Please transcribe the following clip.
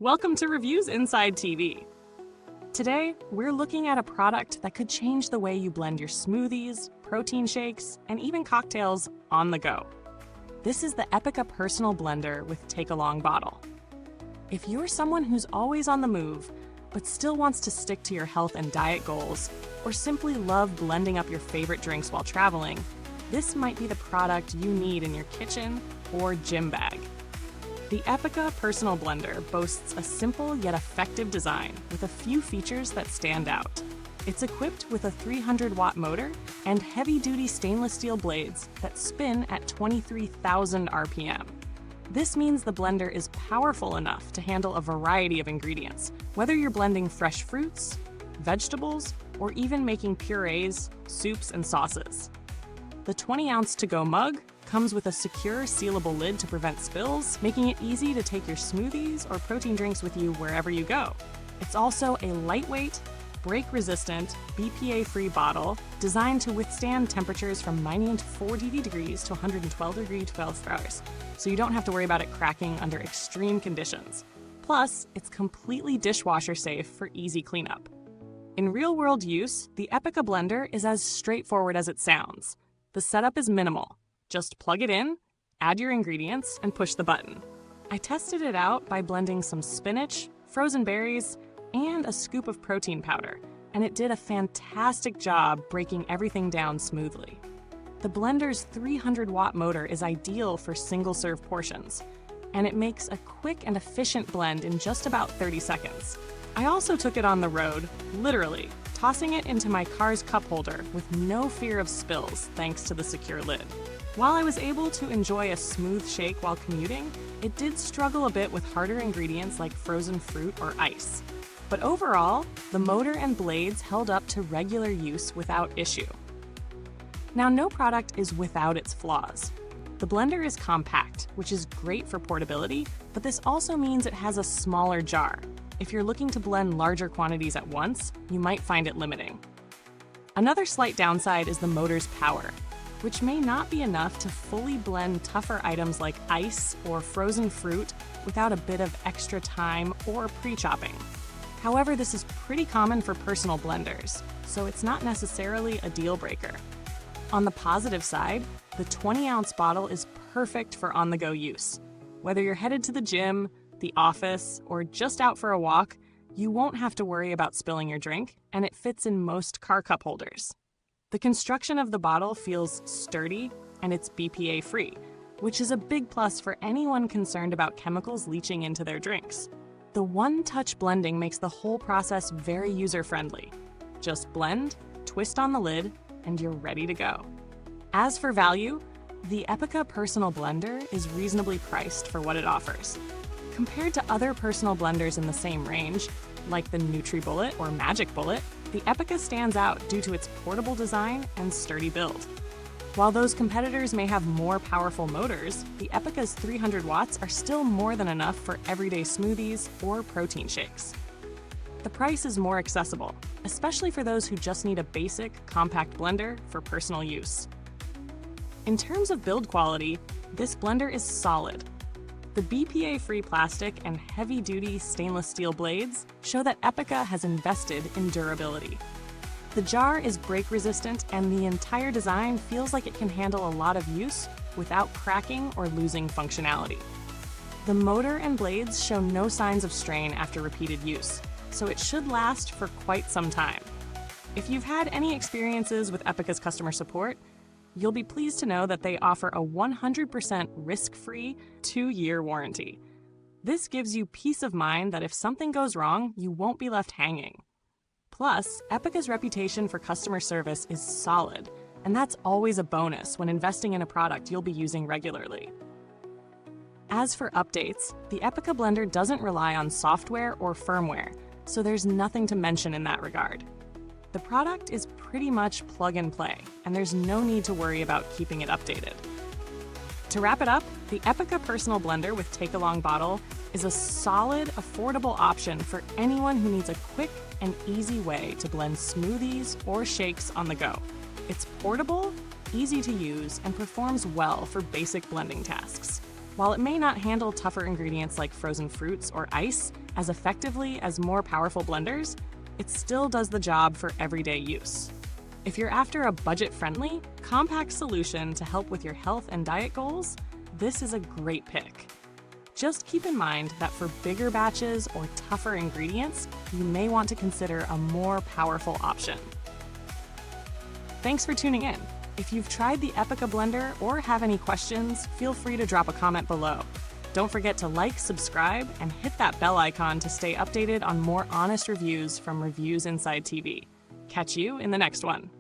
Welcome to Reviews Inside TV. Today, we're looking at a product that could change the way you blend your smoothies, protein shakes, and even cocktails on the go. This is the Epica Personal Blender with take-along bottle. If you're someone who's always on the move, but still wants to stick to your health and diet goals, or simply love blending up your favorite drinks while traveling, this might be the product you need in your kitchen or gym bag. The Epica Personal Blender boasts a simple yet effective design with a few features that stand out. It's equipped with a 300-watt motor and heavy-duty stainless steel blades that spin at 23,000 RPM. This means the blender is powerful enough to handle a variety of ingredients, whether you're blending fresh fruits, vegetables, or even making purees, soups, and sauces. The 20-ounce to-go mug comes with a secure, sealable lid to prevent spills, making it easy to take your smoothies or protein drinks with you wherever you go. It's also a lightweight, break-resistant, BPA-free bottle designed to withstand temperatures from 90 to 40 degrees to 112 degrees 12 hours, so you don't have to worry about it cracking under extreme conditions. Plus, it's completely dishwasher safe for easy cleanup. In real-world use, the Epica Blender is as straightforward as it sounds. The setup is minimal. Just plug it in, add your ingredients, and push the button. I tested it out by blending some spinach, frozen berries, and a scoop of protein powder, and it did a fantastic job breaking everything down smoothly. The blender's 300-watt motor is ideal for single-serve portions, and it makes a quick and efficient blend in just about 30 seconds. I also took it on the road, literally, tossing it into my car's cup holder with no fear of spills thanks to the secure lid. While I was able to enjoy a smooth shake while commuting, it did struggle a bit with harder ingredients like frozen fruit or ice. But overall, the motor and blades held up to regular use without issue. Now, no product is without its flaws. The blender is compact, which is great for portability, but this also means it has a smaller jar. If you're looking to blend larger quantities at once, you might find it limiting. Another slight downside is the motor's power, which may not be enough to fully blend tougher items like ice or frozen fruit without a bit of extra time or pre-chopping. However, this is pretty common for personal blenders, so it's not necessarily a deal breaker. On the positive side, the 20-ounce bottle is perfect for on-the-go use. Whether you're headed to the gym, the office, or just out for a walk, you won't have to worry about spilling your drink, and it fits in most car cup holders. The construction of the bottle feels sturdy, and it's BPA-free, which is a big plus for anyone concerned about chemicals leaching into their drinks. The one-touch blending makes the whole process very user-friendly. Just blend, twist on the lid, and you're ready to go. As for value, the Epica Personal Blender is reasonably priced for what it offers. Compared to other personal blenders in the same range, like the NutriBullet or Magic Bullet, the Epica stands out due to its portable design and sturdy build. While those competitors may have more powerful motors, the Epica's 300 watts are still more than enough for everyday smoothies or protein shakes. The price is more accessible, especially for those who just need a basic, compact blender for personal use. In terms of build quality, this blender is solid. The BPA-free plastic and heavy-duty stainless steel blades show that Epica has invested in durability. The jar is break-resistant, and the entire design feels like it can handle a lot of use without cracking or losing functionality. The motor and blades show no signs of strain after repeated use, so it should last for quite some time. If you've had any experiences with Epica's customer support, you'll be pleased to know that they offer a 100% risk-free 2-year warranty. This gives you peace of mind that if something goes wrong, you won't be left hanging. Plus, Epica's reputation for customer service is solid, and that's always a bonus when investing in a product you'll be using regularly. As for updates, the Epica Blender doesn't rely on software or firmware, so there's nothing to mention in that regard. The product is pretty much plug and play, and there's no need to worry about keeping it updated. To wrap it up, the Epica Personal Blender with take-along bottle is a solid, affordable option for anyone who needs a quick and easy way to blend smoothies or shakes on the go. It's portable, easy to use, and performs well for basic blending tasks. While it may not handle tougher ingredients like frozen fruits or ice, as effectively as more powerful blenders, it still does the job for everyday use. If you're after a budget-friendly, compact solution to help with your health and diet goals, this is a great pick. Just keep in mind that for bigger batches or tougher ingredients, you may want to consider a more powerful option. Thanks for tuning in. If you've tried the Epica blender or have any questions, feel free to drop a comment below. Don't forget to like, subscribe, and hit that bell icon to stay updated on more honest reviews from Reviews Inside TV. Catch you in the next one.